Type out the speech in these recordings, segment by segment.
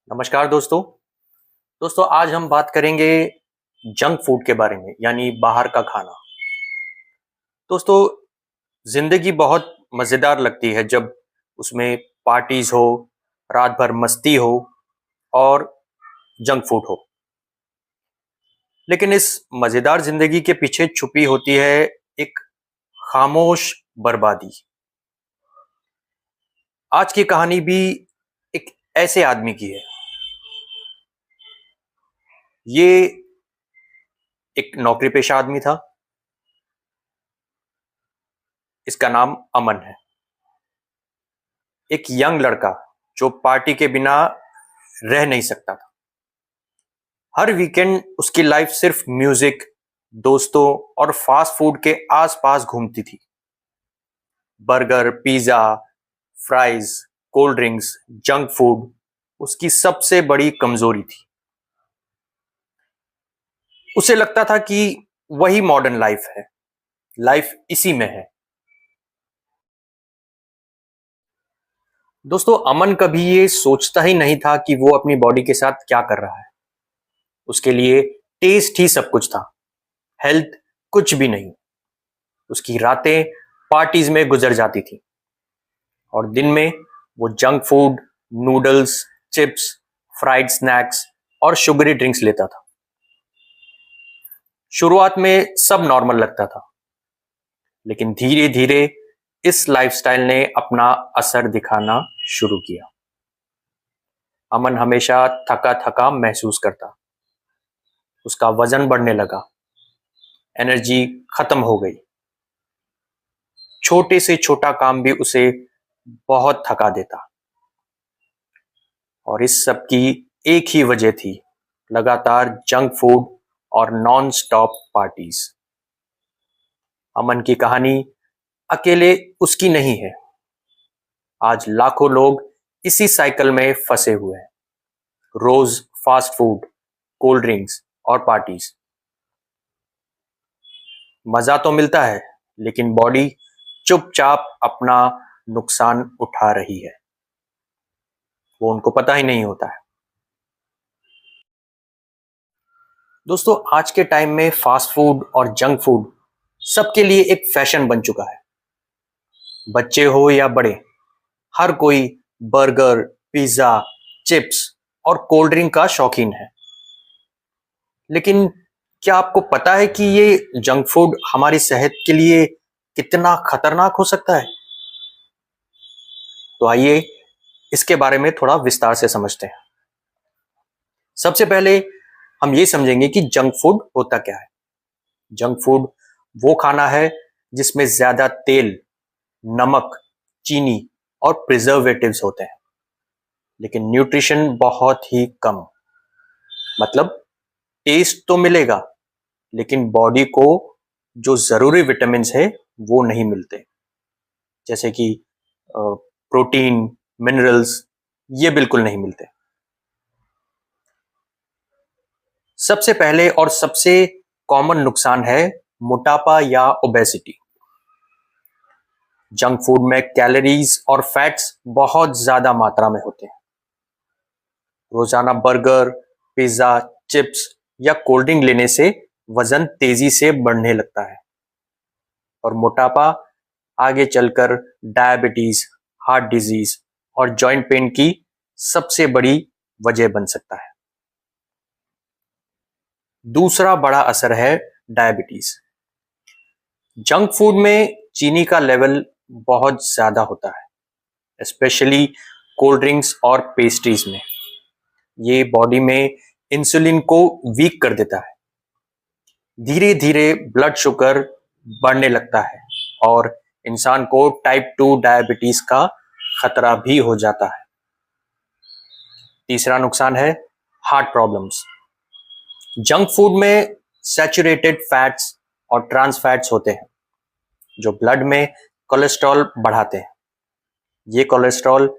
नमस्कार दोस्तों। आज हम बात करेंगे जंक फूड के बारे में, यानी बाहर का खाना। दोस्तों, जिंदगी बहुत मज़ेदार लगती है जब उसमें पार्टीज हो, रात भर मस्ती हो और जंक फूड हो। लेकिन इस मज़ेदार जिंदगी के पीछे छुपी होती है एक खामोश बर्बादी। आज की कहानी भी एक ऐसे आदमी की है। ये एक नौकरी पेशा आदमी था। इसका नाम अमन है। एक यंग लड़का जो पार्टी के बिना रह नहीं सकता था। हर वीकेंड उसकी लाइफ सिर्फ म्यूजिक, दोस्तों और फास्ट फूड के आसपास घूमती थी। Burger, pizza, fries, cold drinks, junk food उसकी सबसे बड़ी कमजोरी थी। उसे लगता था कि वही मॉडर्न लाइफ है, लाइफ इसी में है। दोस्तों, अमन कभी ये सोचता ही नहीं था कि वो अपनी बॉडी के साथ क्या कर रहा है। उसके लिए टेस्ट ही सब कुछ था, हेल्थ कुछ भी नहीं। उसकी रातें पार्टीज में गुजर जाती थी और दिन में वो junk food, noodles, chips, fried snacks और शुगरी ड्रिंक्स लेता था। शुरुआत में सब नॉर्मल लगता था, लेकिन धीरे धीरे इस लाइफस्टाइल ने अपना असर दिखाना शुरू किया। अमन हमेशा थका थका महसूस करता। उसका वजन बढ़ने लगा, एनर्जी खत्म हो गई। छोटे से छोटा काम भी उसे बहुत थका देता। और इस सब की एक ही वजह थी, लगातार जंक फूड और नॉन स्टॉप पार्टीज। अमन की कहानी अकेले उसकी नहीं है। आज लाखों लोग इसी साइकिल में फंसे हुए हैं। रोज फास्ट फूड, कोल्ड ड्रिंक्स और पार्टीज। मजा तो मिलता है, लेकिन बॉडी चुपचाप अपना नुकसान उठा रही है। वो उनको पता ही नहीं होता है। दोस्तों, आज के टाइम में फास्ट फूड और जंक फूड सबके लिए एक फैशन बन चुका है। बच्चे हो या बड़े, हर कोई बर्गर, पिज्जा, चिप्स और कोल्ड ड्रिंक का शौकीन है। लेकिन क्या आपको पता है कि ये जंक फूड हमारी सेहत के लिए कितना खतरनाक हो सकता है? तो आइए इसके बारे में थोड़ा विस्तार से समझते हैं। सबसे पहले हम ये समझेंगे कि जंक फूड होता क्या है। जंक फूड वो खाना है जिसमें ज्यादा तेल, नमक, चीनी और प्रिजर्वेटिव्स होते हैं, लेकिन न्यूट्रिशन बहुत ही कम। मतलब टेस्ट तो मिलेगा, लेकिन बॉडी को जो जरूरी विटामिन है वो नहीं मिलते, जैसे कि प्रोटीन, मिनरल्स, ये बिल्कुल नहीं मिलते। सबसे पहले और सबसे कॉमन नुकसान है मोटापा या ओबेसिटी। जंक फूड में कैलोरीज और फैट्स बहुत ज्यादा मात्रा में होते हैं। रोजाना बर्गर, पिज्जा, चिप्स या कोल्ड ड्रिंक लेने से वजन तेजी से बढ़ने लगता है और मोटापा आगे चलकर डायबिटीज, हार्ट डिजीज और जॉइंट पेन की सबसे बड़ी वजह बन सकता है। दूसरा बड़ा असर है डायबिटीज। जंक फूड में चीनी का लेवल बहुत ज्यादा होता है, स्पेशली कोल्ड ड्रिंक्स और पेस्ट्रीज में। ये बॉडी में इंसुलिन को वीक कर देता है। धीरे धीरे ब्लड शुगर बढ़ने लगता है और इंसान को टाइप 2 डायबिटीज का खतरा भी हो जाता है। तीसरा नुकसान है हार्ट प्रॉब्लम्स। जंक फूड में सैचुरेटेड फैट्स और ट्रांस फैट्स होते हैं जो ब्लड में कोलेस्ट्रॉल बढ़ाते हैं। ये कोलेस्ट्रॉल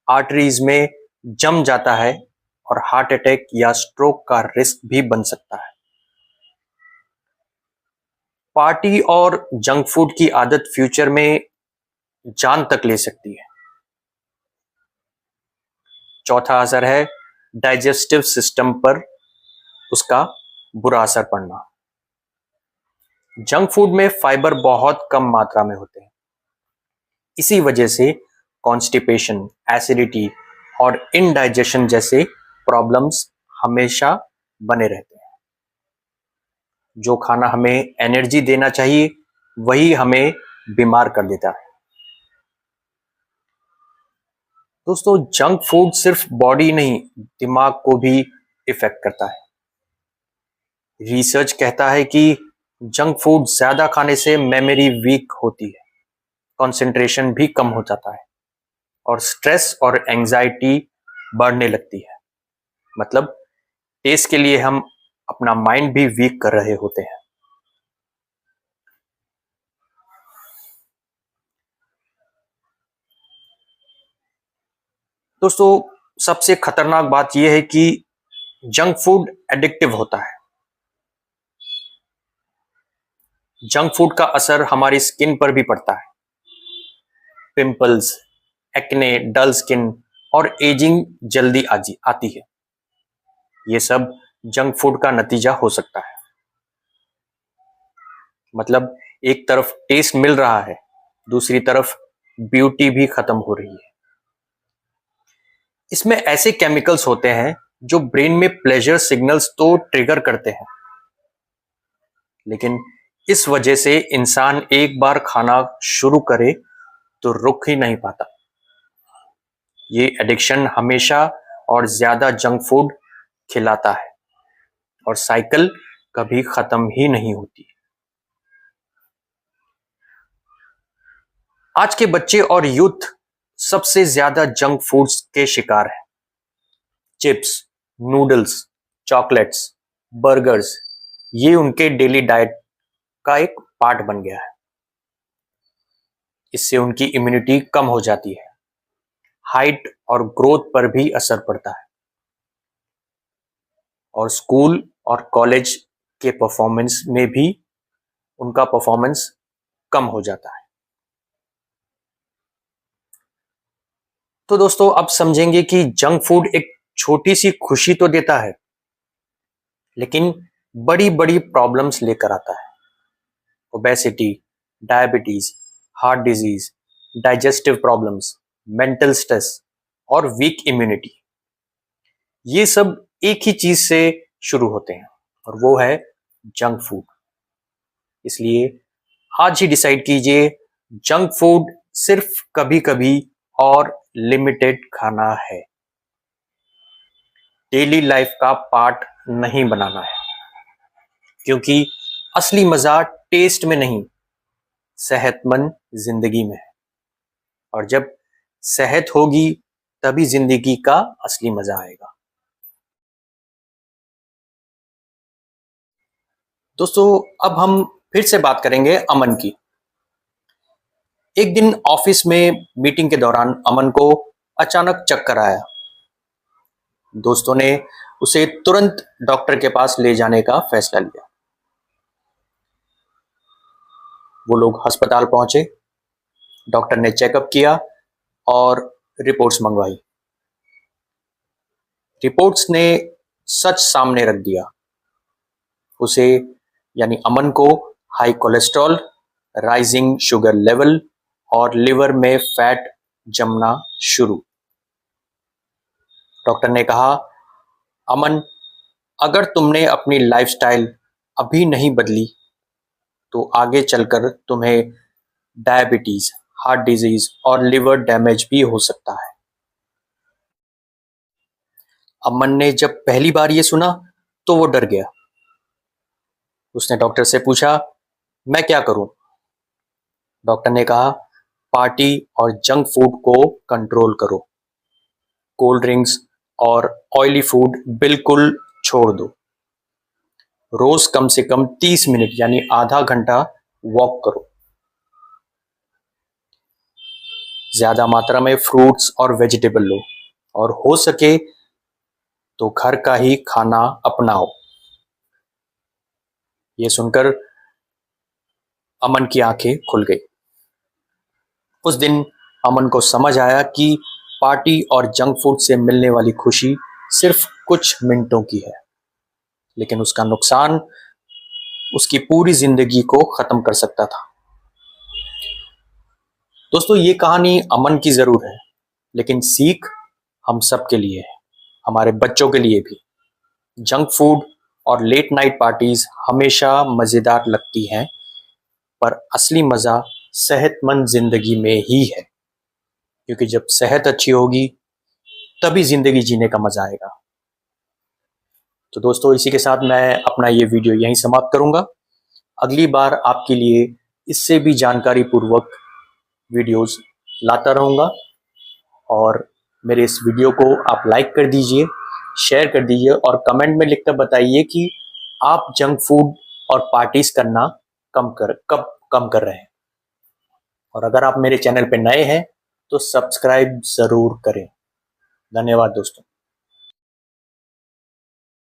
आर्टरीज में जम जाता है और हार्ट अटैक या स्ट्रोक का रिस्क भी बन सकता है। पार्टी और जंक फूड की आदत फ्यूचर में जान तक ले सकती है। चौथा असर है डाइजेस्टिव सिस्टम पर उसका बुरा असर पड़ना। जंक फूड में फाइबर बहुत कम मात्रा में होते हैं, इसी वजह से कॉन्स्टिपेशन, एसिडिटी और इनडाइजेशन जैसे प्रॉब्लम्स हमेशा बने रहते हैं। जो खाना हमें एनर्जी देना चाहिए वही हमें बीमार कर देता है। दोस्तों, जंक फूड सिर्फ बॉडी नहीं, दिमाग को भी इफेक्ट करता है। रिसर्च कहता है कि जंक फूड ज्यादा खाने से मेमोरी वीक होती है, कंसंट्रेशन भी कम हो जाता है और स्ट्रेस और एंजाइटी बढ़ने लगती है। मतलब टेस्ट के लिए हम अपना माइंड भी वीक कर रहे होते हैं। दोस्तों, सबसे खतरनाक बात यह है कि जंक फूड एडिक्टिव होता है। जंक फूड का असर हमारी स्किन पर भी पड़ता है। पिंपल्स, एक्ने, डल स्किन और एजिंग जल्दी आती है। ये सब जंक फूड का नतीजा हो सकता है। मतलब एक तरफ टेस्ट मिल रहा है, दूसरी तरफ ब्यूटी भी खत्म हो रही है। इसमें ऐसे केमिकल्स होते हैं जो ब्रेन में प्लेजर सिग्नल्स तो ट्रिगर करते हैं, लेकिन इस वजह से इंसान एक बार खाना शुरू करे तो रुक ही नहीं पाता। ये एडिक्शन हमेशा और ज्यादा जंक फूड खिलाता है और साइकिल कभी खत्म ही नहीं होती। आज के बच्चे और यूथ सबसे ज्यादा जंक फूड्स के शिकार हैं। चिप्स, नूडल्स, चॉकलेट्स, बर्गर्स, ये उनके डेली डाइट का एक पार्ट बन गया है। इससे उनकी इम्यूनिटी कम हो जाती है, हाइट और ग्रोथ पर भी असर पड़ता है और स्कूल और कॉलेज के परफॉर्मेंस में भी उनका परफॉर्मेंस कम हो जाता है। तो दोस्तों, अब समझेंगे कि जंक फूड एक छोटी सी खुशी तो देता है, लेकिन बड़ी बड़ी प्रॉब्लम्स लेकर आता है। Obesity, diabetes, heart disease, digestive problems, mental stress और वीक इम्यूनिटी, ये सब एक ही चीज से शुरू होते हैं और वो है जंक फूड। इसलिए आज ही डिसाइड कीजिए, जंक फूड सिर्फ कभी कभी और लिमिटेड खाना है, डेली लाइफ का पार्ट नहीं बनाना है। क्योंकि असली मजा टेस्ट में नहीं, सेहतमंद जिंदगी में है। और जब सेहत होगी तभी जिंदगी का असली मजा आएगा। दोस्तों, अब हम फिर से बात करेंगे अमन की। एक दिन ऑफिस में मीटिंग के दौरान अमन को अचानक चक्कर आया। दोस्तों ने उसे तुरंत डॉक्टर के पास ले जाने का फैसला लिया। वो लोग अस्पताल पहुंचे, डॉक्टर ने चेकअप किया और रिपोर्ट्स मंगवाई। रिपोर्ट्स ने सच सामने रख दिया। उसे यानी अमन को high cholesterol, rising sugar level और लिवर में फैट जमना शुरू। डॉक्टर ने कहा, अमन, अगर तुमने अपनी लाइफस्टाइल अभी नहीं बदली तो आगे चलकर तुम्हें डायबिटीज, हार्ट डिजीज और लिवर डैमेज भी हो सकता है। अमन ने जब पहली बार ये सुना तो वो डर गया। उसने डॉक्टर से पूछा, मैं क्या करूं? डॉक्टर ने कहा, पार्टी और जंक फूड को कंट्रोल करो, कोल्ड ड्रिंक्स और ऑयली फूड बिल्कुल छोड़ दो, रोज कम से कम 30 मिनट यानी आधा घंटा वॉक करो, ज्यादा मात्रा में फ्रूट्स और वेजिटेबल लो और हो सके तो घर का ही खाना अपनाओ। ये सुनकर अमन की आंखें खुल गई। उस दिन अमन को समझ आया कि पार्टी और जंक फूड से मिलने वाली खुशी सिर्फ कुछ मिनटों की है, लेकिन उसका नुकसान उसकी पूरी जिंदगी को खत्म कर सकता था। दोस्तों, ये कहानी अमन की जरूर है, लेकिन सीख हम सब के लिए है, हमारे बच्चों के लिए भी। जंक फूड और लेट नाइट पार्टीज हमेशा मजेदार लगती हैं, पर असली मजा सेहतमंद जिंदगी में ही है, क्योंकि जब सेहत अच्छी होगी तभी जिंदगी जीने का मजा आएगा। तो दोस्तों, इसी के साथ मैं अपना ये वीडियो यहीं समाप्त करूंगा। अगली बार आपके लिए इससे भी जानकारी पूर्वक वीडियोस लाता रहूंगा, और मेरे इस वीडियो को आप लाइक कर दीजिए, शेयर कर दीजिए, और कमेंट में लिखकर बताइए कि आप जंक फूड और पार्टीज करना कब कम कर रहे हैं। और अगर आप मेरे चैनल पे नए हैं तो सब्सक्राइब जरूर करें। धन्यवाद दोस्तों।